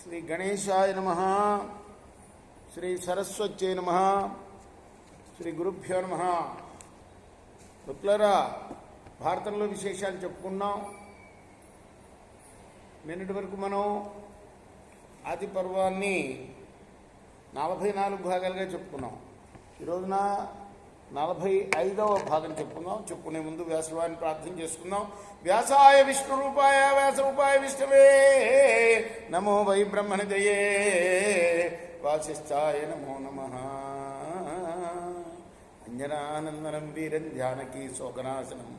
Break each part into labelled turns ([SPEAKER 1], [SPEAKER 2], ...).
[SPEAKER 1] శ్రీ గణేశాయ నమః. శ్రీ సరస్వత్యై నమః. శ్రీ గురుభ్యో నమః. మిత్రులారా, భారతంలో విశేషాలు చెప్పుకున్నాం. నిన్నటి వరకు మనం ఆది పర్వాన్ని 44 భాగాలుగా చెప్పుకున్నాం. ఈరోజున 45వ భాగం చెప్పుకుందాం. చెప్పుకునే ముందు వ్యాసవారిని ప్రార్థన చేసుకుందాం. వ్యాసాయ విష్ణు రూపాయ వ్యాస రూపాయ విష్ణవే నమో వై బ్రహ్మణిదయే వాసిష్ఠాయ నమో నమః. అంజనానందనం వీరం జానకీ శోకనాశనం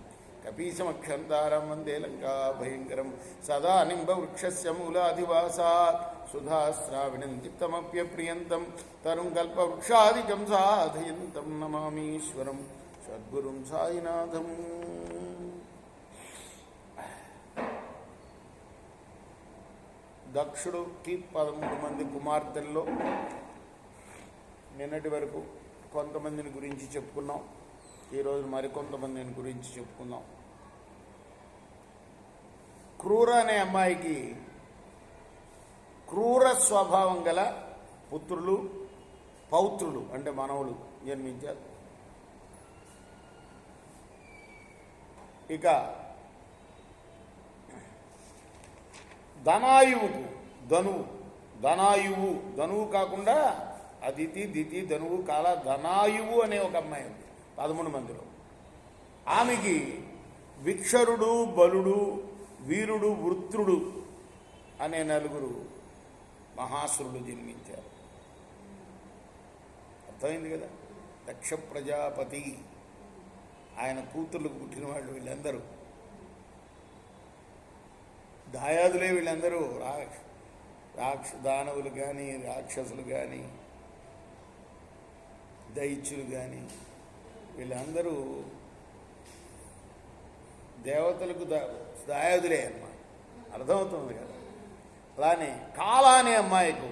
[SPEAKER 1] కపీశమక్షంతారం వందే లంకా భయంకరం. సదా నింబవృక్షస్య మూలాధివాసాత్ సుధాస్రావిణం చిత్తమప్యప్రియంతం తరుం కల్పవృక్షాదికం సాధయంతం నమామీశ్వరం సద్గురుం సాయినాథం. దక్షుడికి 13 మంది కుమార్తెల్లో నిన్నటి వరకు కొంతమందిని గురించి చెప్పుకున్నాం. ఈరోజు మరికొంతమందిని గురించి చెప్పుకుందాం. క్రూర అనే అమ్మాయికి క్రూర స్వభావం గల పుత్రులు పౌత్రులు అంటే మనవులు జన్మించారు. ఇక ధనాయువుకు ధనువు కాకుండా అదితి దితి ధనువు కాల ధనాయువు అనే ఒక అమ్మాయి ఉంది 13 మందిలో. ఆమెకి విక్షరుడు బలుడు వీరుడు వృత్రుడు అనే 4 మహాసురుడు జన్మించారు. అర్థమైంది కదా. దక్ష ప్రజాపతి ఆయన కూతుర్లకు పుట్టిన వాళ్ళు వీళ్ళందరూ దాయాదులే. వీళ్ళందరూ దానవులు కానీ రాక్షసులు కానీ దైత్యులు కానీ వీళ్ళందరూ దేవతలకు దాయాదులే అన్నమాట. అర్థమవుతుంది కదా. అలానే కాల అనే అమ్మాయికు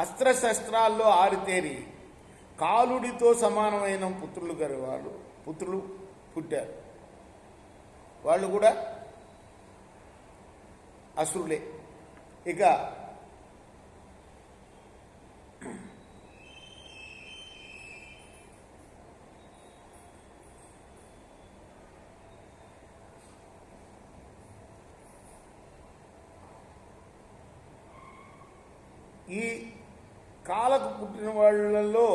[SPEAKER 1] అస్త్రశస్త్రాల్లో ఆరితేరి కాలుడితో సమానమైన పుత్రులు పుట్టారు. వాళ్ళు కూడా అసురులే. ఇక ఈ కాలకు పుట్టిన వాళ్ళలో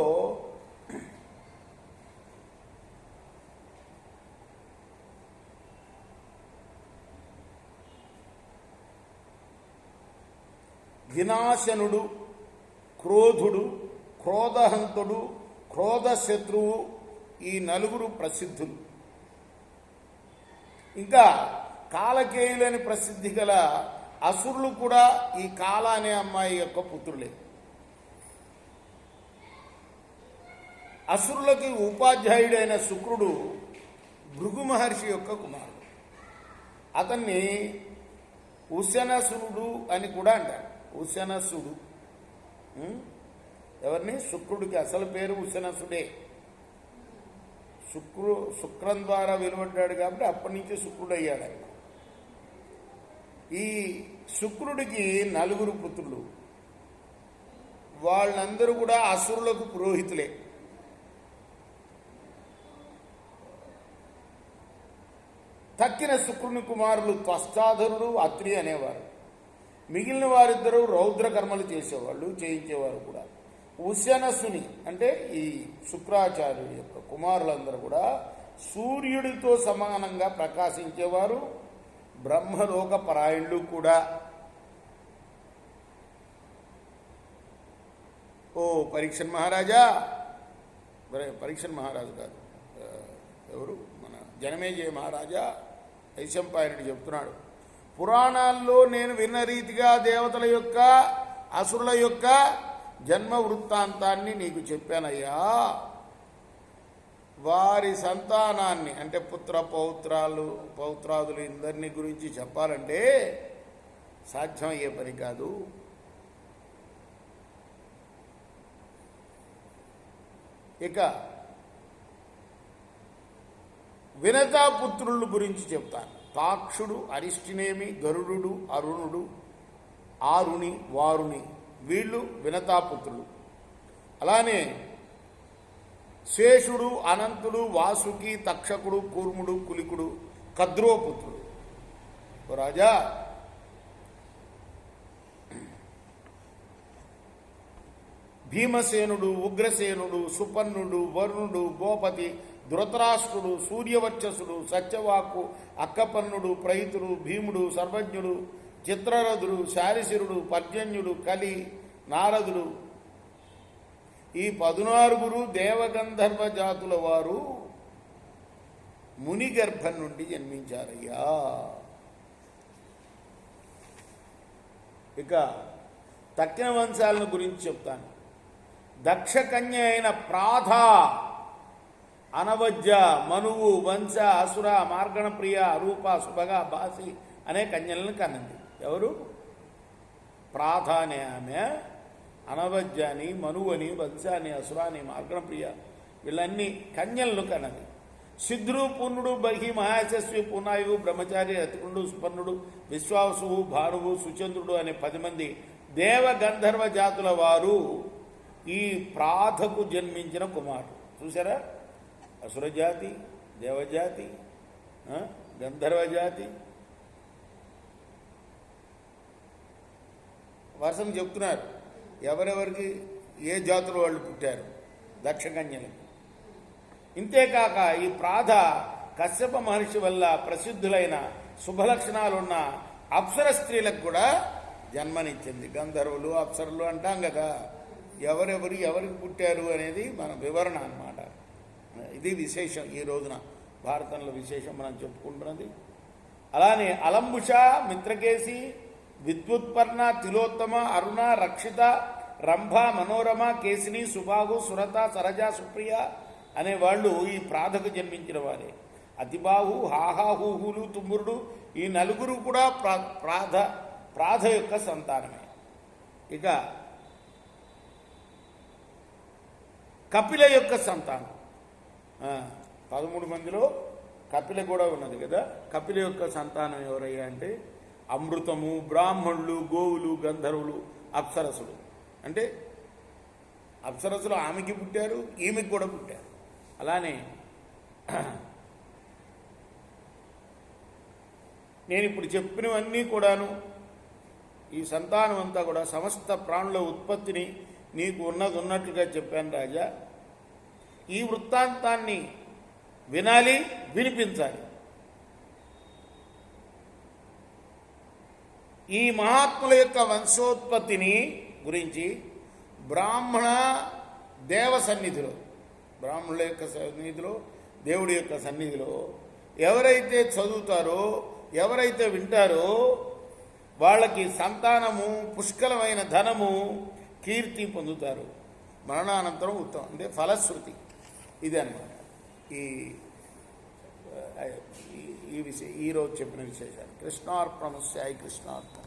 [SPEAKER 1] వినాశనుడు, క్రోధుడు, క్రోధహంతుడు, క్రోధశత్రువు ఈ 4 ప్రసిద్ధులు. ఇంకా కాలకేయులని ప్రసిద్ధి గల అసురులు కూడా ఈ కాల అనే అమ్మాయి యొక్క పుత్రులే. అసురులకి ఉపాధ్యాయుడైన శుక్రుడు భృగు మహర్షి యొక్క కుమారుడు. అతన్ని ఉశనసురుడు అని కూడా అంటారు. ఉశనసుడు ఎవరిని? శుక్రుడికి అసలు పేరు ఉశనసుడే. శుక్రం ద్వారా వెలువడ్డాడు కాబట్టి అప్పటి నుంచి శుక్రుడు అయ్యాడు ఆయన. ఈ శుక్రుడికి 4 పుత్రులు. వాళ్ళందరూ కూడా అసురులకు పురోహితులే. తక్కిన శుక్రుని కుమారులు త్వష్టాధరుడు అత్రి అనేవారు. మిగిలిన వారిద్దరూ రౌద్ర కర్మలు చేయించేవారు కూడా. ఉశనసుని అంటే ఈ శుక్రాచార్యుడి యొక్క కుమారులందరూ కూడా సూర్యుడితో సమానంగా ప్రకాశించేవారు. బ్రహ్మలోక పరాయణులు కూడా. పరీక్షన్ మహారాజు కాదు, ఎవరు మన జనమేజయ మహారాజా వైశంపాయనుడు చెప్తున్నాడు, పురాణాల్లో నేను విన్న రీతిగా దేవతల యొక్క అసురుల యొక్క జన్మ వృత్తాంతాన్ని నీకు చెప్పానయ్యా. వారి సంతానాన్ని అంటే పౌత్రాదులు ఇందరినీ గురించి చెప్పాలంటే సాధ్యమయ్యే పని కాదు. ఇక వినతాపుత్రుల గురించి చెప్తాను. తాక్షుడు, అరిష్టినేమి, గరుడు, అరుణుడు ఆరుని వారుని వీళ్ళు వినతాపుత్రులు. అలానే శేషుడు అనంతుడు వాసుకి తక్షకుడు కూర్ముడు కులికుడు కద్రోపుత్రుడు. రాజా భీమసేనుడు ఉగ్రసేనుడు సుపర్ణుడు వరుణుడు గోపతి ధృతరాష్ట్రుడు సూర్యవర్చసుడు సత్యవాకు అక్కపన్నుడు ప్రహితుడు భీముడు సర్వజ్ఞుడు చిత్రరథుడు శారిశిరుడు పర్జన్యుడు కలి నారదుడు ఈ 14 దేవగంధర్వ జాతుల వారు ముని గర్భం నుండి జన్మించారయ్యా. ఇక తక్కిన వంశాలను గురించి చెప్తాను. దక్షకన్య అయిన ప్రాధ అనవజ్య మనువు వంశ అసుర మార్గణప్రియ రూప సుభగ బాసి అనే కన్యలను కన్నది. ఎవరు? ప్రాధ అనే ఆమె అనవజ్యాని మనువని వంశాని అసురాని మార్గణప్రియ వీళ్ళన్నీ కన్యలను కన్నది. సిద్ధుడు పూర్ణుడు బహి మహాయశస్వి పూనాయువు బ్రహ్మచారి రతికుండు సుపర్ణుడు విశ్వాసువు భానువు సుచంద్రుడు అనే 10 మంది దేవగంధర్వ జాతుల వారు ఈ ప్రాధకు జన్మించిన కుమారుడు. చూసారా? అసురజాతి, దేవజాతి, గంధర్వజాతి వర్షం చెప్తున్నారు ఎవరెవరికి ఏ జాతులు వాళ్ళు పుట్టారు దక్షకన్యలకు. ఇంతేకాక ఈ ప్రాధ కశ్యప మహర్షి వల్ల ప్రసిద్ధులైన శుభలక్షణాలున్న అప్సర స్త్రీలకు కూడా జన్మనిచ్చింది. గంధర్వులు అప్సరులు అంటాం కదా, ఎవరికి పుట్టారు అనేది మన వివరణ అన్నమాట. ఇది విశేషం, ఈ రోజున భారతంలో విశేషం మనం చెప్పుకుంటున్నది. అలానే అలంబుష మిత్రకేశి విద్యుత్పర్ణ తిలోత్తమ అరుణ రక్షిత రంభ మనోరమ కేశిని సుబాహు సురత సరజ సుప్రియ అనేవాళ్ళు ఈ ప్రాధకు జన్మించిన వారే. అతిబాహు హాహాహూహులు తుమ్మురుడు ఈ 4 కూడా ప్రాధ యొక్క సంతానమే. ఇక కపిల యొక్క సంతానం 13 మందిలో కపిల కూడా ఉన్నది కదా. కపిల యొక్క సంతానం ఎవరయ్యా అంటే అమృతము బ్రాహ్మణులు గోవులు గంధర్వులు అప్సరసులు. అంటే అప్సరసులు ఆమెకి పుట్టారు, ఈమెకి కూడా పుట్టారు. అలానే నేను ఇప్పుడు చెప్పినవన్నీ కూడాను ఈ సంతానం అంతా కూడా సమస్త ప్రాణుల ఉత్పత్తిని నీకు ఉన్నట్లుగా చెప్పాను రాజా. ఈ వృత్తాంతాన్ని వినాలి, వినిపించాలి. ఈ మహాత్ముల యొక్క వంశోత్పత్తిని గురించి బ్రాహ్మణ దేవ సన్నిధిలో, బ్రాహ్మణుల యొక్క సన్నిధిలో, దేవుడి యొక్క సన్నిధిలో ఎవరైతే చదువుతారో ఎవరైతే వింటారో వాళ్ళకి సంతానము పుష్కలమైన ధనము కీర్తి పొందుతారు. మరణానంతరం ఉత్తమం అంటే ఫలశ్రుతి. ఇది అన్నమాట ఈ ఈరోజు చెప్పిన విశేషాలు. కృష్ణార్పణమస్తు. కృష్ణార్పణ.